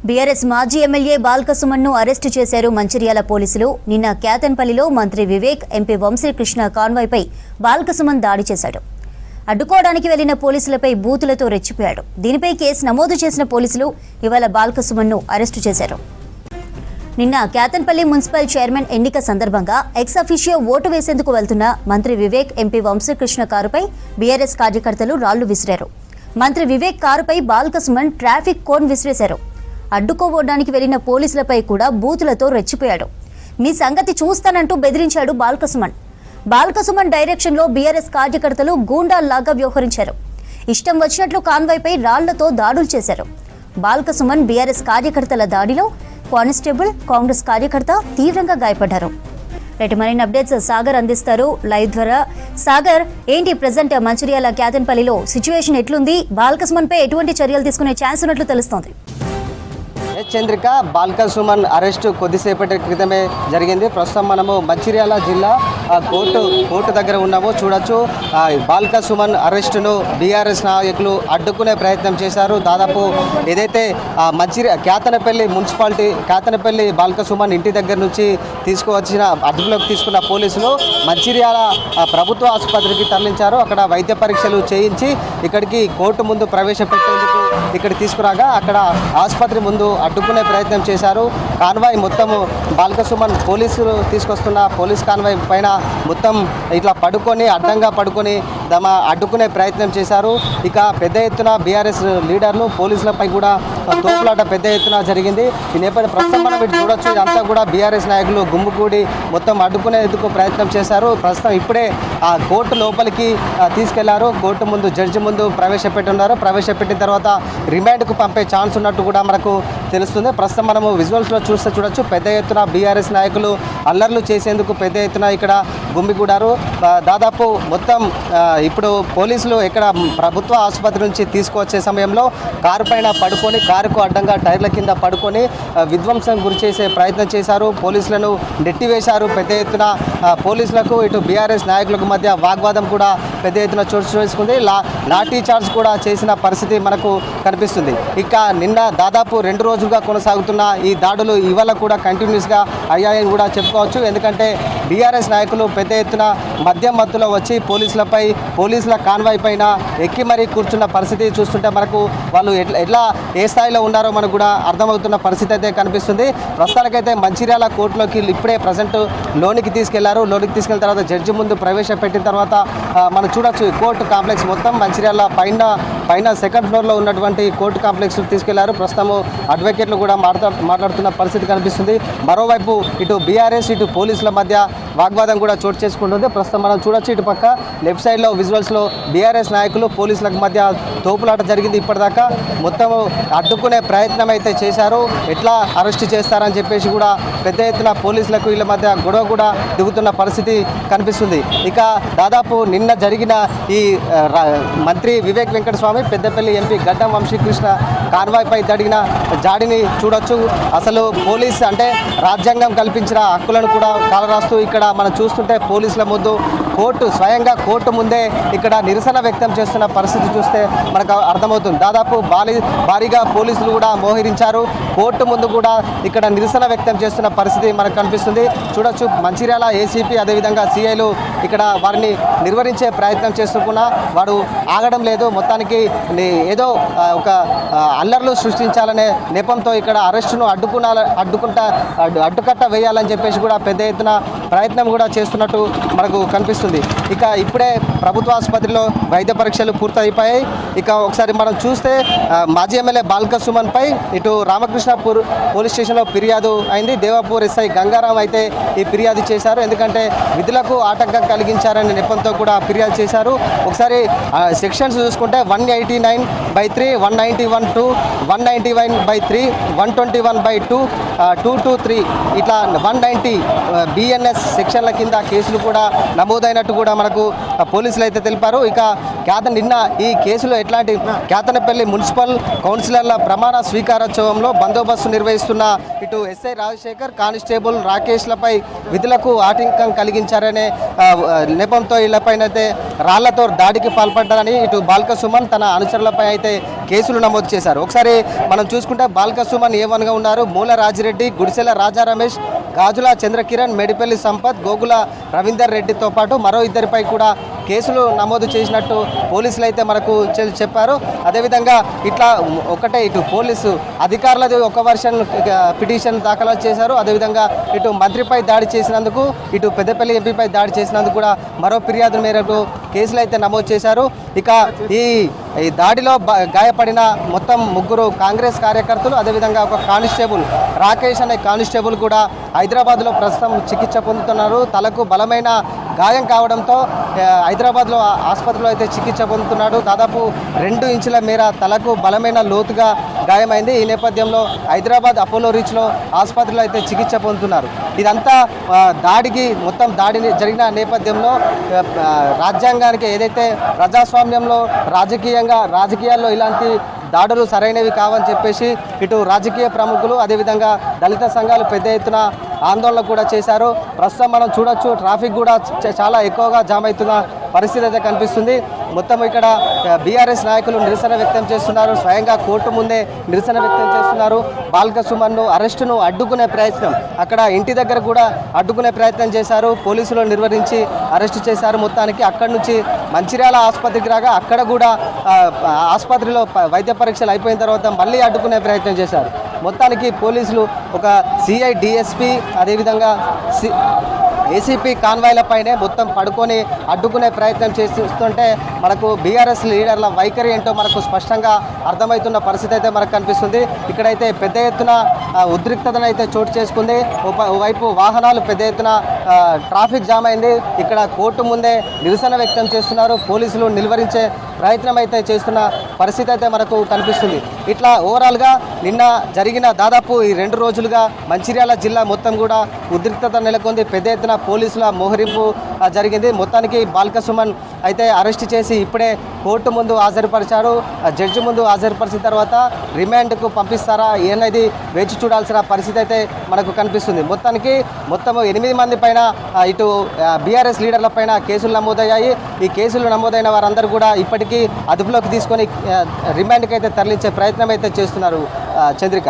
BRS మాజీ MLA బాల్కసుమన్ను arrest చేశారు మంచిర్యాల పోలీసులు. నిన్న కేతన్పల్లిలో మంత్రి వివేక్, ఎంపీ వంశీకృష్ణ కాన్వాయ్పై బాల్కసుమన్ దాడి చేశాడు. అడ్డుకోవడానికి వెళ్లిన పోలీసులపై బూతులతో రెచ్చిపోయాడు. దీనిపై కేసు నమోదు చేసిన పోలీసులు ఇవాళ బాల్కసుమన్ను అరెస్టు చేశారు. నిన్న కేతన్పల్లి మున్సిపల్ చైర్మన్ ఎన్నిక సందర్భంగా ఎక్స్ అఫీషియో ఓటు వేసేందుకు వెళ్తున్న మంత్రి వివేక్, ఎంపీ వంశీకృష్ణ కారుపై బీఆర్ఎస్ కార్యకర్తలు రాళ్లు విసిరారు. మంత్రి వివేక్ కారుపై బాల్కసుమన్ ట్రాఫిక్ కోన్ విసిరేశారు. అడ్డుకోవడానికి వెళ్లిన పోలీసులపై కూడా బూతులతో రెచ్చిపోయాడు. మీ సంగతి చూస్తానంటూ బెదిరించాడు బాల్కసుమన్. బాల్కసుమన్ డైరెక్షన్లో బీఆర్ఎస్ కార్యకర్తలు గూండాల్లాగా వ్యవహరించారు. ఇష్టం వచ్చినట్లు కాన్వాయ్పై రాళ్లతో దాడులు చేశారు. బాల్కసుమన్ బీఆర్ఎస్ కార్యకర్తల దాడిలో కానిస్టేబుల్, కాంగ్రెస్ కార్యకర్త తీవ్రంగా గాయపడ్డారు. మరిన్ని అప్డేట్స్ సాగర్ అందిస్తారు లైవ్ ద్వారా. సాగర్, ఏంటి ప్రెజెంట్ మంచిర్యాల కేతన్పల్లిలో సిచ్యువేషన్ ఎట్లుంది? బాల్కసుమన్ పై ఎటువంటి చర్యలు తీసుకునే ఛాన్స్ ఉన్నట్లు తెలుస్తోంది? చంద్రిక, బాల్కసుమన్ అరెస్టు కొద్దిసేపటి క్రితమే జరిగింది. ప్రస్తుతం మనము మంచిర్యాల జిల్లా కోర్టు దగ్గర ఉన్నాము. చూడొచ్చు, బాల్కసుమన్ అరెస్టును బీఆర్ఎస్ నాయకులు అడ్డుకునే ప్రయత్నం చేశారు. దాదాపు ఏదైతే కేతనపల్లి మున్సిపాలిటీ కేతనపల్లి బాల్కసుమన్ ఇంటి దగ్గర నుంచి అదుపులోకి తీసుకున్న పోలీసులు మంచిర్యాల ప్రభుత్వ ఆసుపత్రికి తరలించారు. అక్కడ వైద్య పరీక్షలు చేయించి ఇక్కడికి కోర్టు ముందు ప్రవేశపెట్టేందుకు ఇక్కడ తీసుకురాగా అక్కడ ఆసుపత్రి ముందు అడ్డుకునే ప్రయత్నం చేశారు. కాన్వాయ్ మొత్తము బాల్కసుమన్ పోలీసులు తీసుకొస్తున్న పోలీస్ కాన్వాయ్ పైన మొత్తం ఇట్లా అడ్డంగా పడుకొని అడ్డుకునే ప్రయత్నం చేశారు. ఇక పెద్ద ఎత్తున బీఆర్ఎస్ లీడర్లు, పోలీసులపై కూడా తోపులాట పెద్ద ఎత్తున జరిగింది. ఈ నేపథ్యం ప్రస్తుతం మనం ఇటు చూడొచ్చు, ఇదంతా కూడా బీఆర్ఎస్ నాయకులు గుమ్ముకూడి మొత్తం అడ్డుకునేందుకు ప్రయత్నం చేశారు. ప్రస్తుతం ఇప్పుడే ఆ కోర్టు లోపలికి తీసుకెళ్లారు. కోర్టు ముందు జడ్జి ముందు ప్రవేశపెట్టిన తర్వాత రిమాండ్కు పంపే ఛాన్స్ ఉన్నట్టు కూడా మనకు తెలుస్తుంది. ప్రస్తుతం మనము విజువల్స్లో చూడొచ్చు, పెద్ద ఎత్తున బీఆర్ఎస్ నాయకులు అల్లర్లు చేసేందుకు పెద్ద ఎత్తున ఇక్కడ గుమ్మిగూడారు. దాదాపు మొత్తం ఇప్పుడు పోలీసులు ఇక్కడ ప్రభుత్వ ఆసుపత్రి నుంచి తీసుకువచ్చే సమయంలో కారు పైన పడుకొని, కారుకు అడ్డంగా టైర్ల కింద పడుకొని విధ్వంసం గురి చేసే ప్రయత్నం చేశారు. పోలీసులను నెట్టివేశారు. పెద్ద ఎత్తున పోలీసులకు ఇటు బీఆర్ఎస్ నాయకులకు మధ్య వాగ్వాదం కూడా పెద్ద ఎత్తున చోటు చేసుకుంది. లాఠీ చార్జ్ కూడా చేసిన పరిస్థితి మనకు కనిపిస్తుంది. ఇక నిన్న దాదాపు 2 రోజులుగా కొనసాగుతున్న ఈ దాడులు ఇవాళ కూడా కంటిన్యూస్గా అయ్యాయని కూడా చెప్పుకోవచ్చు. ఎందుకంటే బీఆర్ఎస్ నాయకులు పెద్ద ఎత్తున మద్యం మత్తులో వచ్చి పోలీసుల కాన్వాయ్ పైన ఎక్కి మరీ కూర్చున్న పరిస్థితి చూస్తుంటే మనకు వాళ్ళు ఏ స్థాయిలో ఉన్నారో మనకు కూడా అర్థమవుతున్న పరిస్థితి అయితే కనిపిస్తుంది. ప్రస్తుతానికైతే మంచిర్యాల కోర్టులోకి ఇప్పుడే ప్రజెంట్ లోనికి తీసుకెళ్లారు. లోనికి తీసుకెళ్ళిన తర్వాత జడ్జి ముందు ప్రవేశపెట్టిన తర్వాత మనం చూడొచ్చు, కోర్టు కాంప్లెక్స్ మొత్తం మంచిర్యాల పైన సెకండ్ ఫ్లోర్లో ఉన్నటువంటి కోర్టు కాంప్లెక్స్ తీసుకెళ్లారు. ప్రస్తుతం అడ్వకేట్లు కూడా మాట్లాడుతున్న పరిస్థితి కనిపిస్తుంది. మరోవైపు ఇటు బీఆర్ఎస్, ఇటు పోలీసుల మధ్య వాగ్వాదం కూడా చోటు చేసుకుంటుంది. ప్రస్తుతం మనం చూడొచ్చు, ఇటు పక్క లెఫ్ట్ సైడ్లో విజువల్స్లో బీఆర్ఎస్ నాయకులు, పోలీసులకు మధ్య తోపులాట జరిగింది. ఇప్పటిదాకా మొత్తం అడ్డుకునే ప్రయత్నం అయితే చేశారు. ఎట్లా అరెస్ట్ చేస్తారని చెప్పేసి కూడా పెద్ద ఎత్తున పోలీసులకు వీళ్ళ మధ్య గొడవ కూడా దిగుతున్న పరిస్థితి కనిపిస్తుంది. ఇక దాదాపు నిన్న జరిగిన ఈ మంత్రి వివేక్ వెంకటస్వామి, పెద్దపల్లి ఎంపీ గడ్డం వంశీకృష్ణ కాన్వాయ్పై జరిగిన జాడిని చూడొచ్చు. అసలు పోలీస్ అంటే రాజ్యాంగం కల్పించిన హక్కులను కూడా కాలరాస్తూ ఇక్కడ మనం చూస్తుంటే పోలీసుల ముందు స్వయంగా కోర్టు ముందే ఇక్కడ నిరసన వ్యక్తం చేస్తున్న పరిస్థితి చూస్తే మనకు అర్థమవుతుంది. దాదాపు భారీగా పోలీసులు కూడా మోహరించారు. కోర్టు ముందు కూడా ఇక్కడ నిరసన వ్యక్తం చేస్తున్న పరిస్థితి మనకు కనిపిస్తుంది. చూడొచ్చు, మంచిర్యాల ఏసీపీ అదేవిధంగా సిఐలు ఇక్కడ వారిని నిర్వహించే ప్రయత్నం చేస్తున్నా వాడు ఆగడం లేదు. మొత్తానికి ఏదో ఒక అల్లర్లు సృష్టించాలనే నెపంతో ఇక్కడ అరెస్టును అడ్డుకట్ట వేయాలని చెప్పేసి కూడా పెద్ద ఎత్తున ప్రయత్నం కూడా చేస్తున్నట్టు మనకు కనిపిస్తుంది. ఇక ఇప్పుడే ప్రభుత్వ ఆసుపత్రిలో వైద్య పరీక్షలు పూర్తయిపోయాయి. ఇక ఒకసారి మనం చూస్తే మాజీ ఎమ్మెల్యే బాల్కసుమన్ పై ఇటు రామకృష్ణపూర్ పోలీస్ స్టేషన్లో ఫిర్యాదు అయింది. దేవాపూర్ ఎస్ఐ గంగారాం అయితే ఈ ఫిర్యాదు చేశారు. ఎందుకంటే విధులకు ఆటంకం కలిగించారనే నెపంతో కూడా ఫిర్యాదు చేశారు. ఒకసారి సెక్షన్స్ చూసుకుంటే 189/3, 191(2), 191/3, 121/2, 223 ఇట్లా 190 BNS సెక్షన్ల కింద కేసులు కూడా నమోదైన అయినట్టు కూడా మనకు పోలీసులు అయితే తెలిపారు. ఇక నిన్న ఈ కేసులో ఎట్లాంటి కేతనపల్లి మున్సిపల్ కౌన్సిలర్ల ప్రమాణ స్వీకారోత్సవంలో బందోబస్తు నిర్వహిస్తున్న ఇటు ఎస్ఐ రాజశేఖర్, కానిస్టేబుల్ రాకేష్లపై విధులకు ఆటంకం కలిగించారనే నెపంతో వీళ్ళపైనైతే రాళ్లతో దాడికి పాల్పడ్డారని ఇటు బాల్క సుమన్ తన అనుచరులపై అయితే కేసులు నమోదు చేశారు. ఒకసారి మనం చూసుకుంటే బాల్క సుమన్ A1గా ఉన్నారు. మూల రాజిరెడ్డి, గుడిసెల రాజా రమేష్, గాజుల చంద్రకిరణ్, మేడిపల్లి సంపత్, గోగుల రవీందర్ రెడ్డితో పాటు మరో ఇద్దరిపై కూడా కేసులు నమోదు చేసినట్టు పోలీసులు అయితే మనకు చెప్పారు. అదేవిధంగా ఇట్లా ఒకటే ఇటు పోలీసు అధికారులది ఒక వర్షన్ పిటిషన్ దాఖలు చేశారు. అదేవిధంగా ఇటు మంత్రిపై దాడి చేసినందుకు, ఇటు పెద్దపల్లి ఎంపీపై దాడి చేసినందుకు కూడా మరో ఫిర్యాదు మేరకు కేసులు అయితే నమోదు చేశారు. ఇక ఈ దాడిలో గాయపడిన మొత్తం 3 కాంగ్రెస్ కార్యకర్తలు, అదేవిధంగా ఒక కానిస్టేబుల్ రాకేష్ అనే కానిస్టేబుల్ కూడా హైదరాబాద్లో ప్రస్తుతం చికిత్స పొందుతున్నారు. తలకు బలమైన గాయం కావడంతో హైదరాబాద్లో ఆసుపత్రిలో అయితే చికిత్స పొందుతున్నాడు. దాదాపు 2 ఇంచుల మేర తలకు బలమైన లోతుగా గాయమైంది. ఈ నేపథ్యంలో హైదరాబాద్ అపోలో రీచ్లో ఆసుపత్రిలో అయితే చికిత్స పొందుతున్నారు. ఇదంతా మొత్తం దాడి జరిగిన నేపథ్యంలో రాజ్యాంగానికి ఏదైతే ప్రజాస్వామ్యంలో రాజకీయాల్లో ఇలాంటి దాడులు సరైనవి కావని చెప్పేసి ఇటు రాజకీయ ప్రముఖులు, అదేవిధంగా దళిత సంఘాలు పెద్ద ఎత్తున ఆందోళన కూడా చేశారు. ప్రస్తుతం మనం చూడొచ్చు, ట్రాఫిక్ కూడా చాలా ఎక్కువగా జామ్ అవుతున్న పరిస్థితి అయితే కనిపిస్తుంది. మొత్తం ఇక్కడ బీఆర్ఎస్ నాయకులు నిరసన వ్యక్తం చేస్తున్నారు. స్వయంగా కోర్టు ముందే నిరసన వ్యక్తం చేస్తున్నారు. బాల్క సుమన్ను అరెస్టును అడ్డుకునే ప్రయత్నం, అక్కడ ఇంటి దగ్గర కూడా అడ్డుకునే ప్రయత్నం చేశారు. పోలీసులు నిర్వహించి అరెస్టు చేశారు. మొత్తానికి అక్కడి నుంచి మంచిర్యాల ఆసుపత్రికి రాగా అక్కడ కూడా ఆసుపత్రిలో వైద్య పరీక్షలు అయిపోయిన తర్వాత మళ్ళీ అడ్డుకునే ప్రయత్నం చేశారు. మొత్తానికి పోలీసులు ఒక సిఐ, డిఎస్పీ, అదేవిధంగా ఏసీపీ కాన్వాయ్లపైనే మొత్తం పడుకొని అడ్డుకునే ప్రయత్నం చేస్తుంటే మనకు బీఆర్ఎస్ లీడర్ల వైఖరి ఏంటో మనకు స్పష్టంగా అర్థమవుతున్న పరిస్థితి అయితే మనకు కనిపిస్తుంది. ఇక్కడైతే పెద్ద ఎత్తున ఉద్రిక్తతను అయితే చోటు చేసుకుంది. ఓవైపు వాహనాలు పెద్ద ఎత్తున ట్రాఫిక్ జామ్ అయింది. ఇక్కడ కోర్టు ముందే నిరసన వ్యక్తం చేస్తున్నారు. పోలీసులు నిలువరించే ప్రయత్నం అయితే చేస్తున్న పరిస్థితి అయితే మనకు కనిపిస్తుంది. ఇట్లా ఓవరాల్గా నిన్న జరిగిన దాదాపు ఈ 2 రోజులుగా మంచిర్యాల జిల్లా మొత్తం కూడా ఉద్రిక్తత నెలకొంది. పెద్ద ఎత్తున పోలీసుల మోహరింపు జరిగింది. మొత్తానికి బాల్క సుమన్ అయితే అరెస్ట్ చేసి ఇప్పుడే కోర్టు ముందు హాజరుపరిచారు. జడ్జి ముందు హాజరుపరిచిన తర్వాత రిమాండ్కు పంపిస్తారా అనేది వేచి చూడాల్సిన పరిస్థితి అయితే మనకు కనిపిస్తుంది. మొత్తం 8 మంది పైన ఇటు బీఆర్ఎస్ లీడర్ల పైన కేసులు నమోదయ్యాయి. ఈ కేసులు నమోదైన వారందరూ కూడా ఇప్పటికీ అదుపులోకి తీసుకొని రిమాండ్కి అయితే తరలించే ప్రయత్నం అయితే చేస్తున్నారు. చంద్రిక.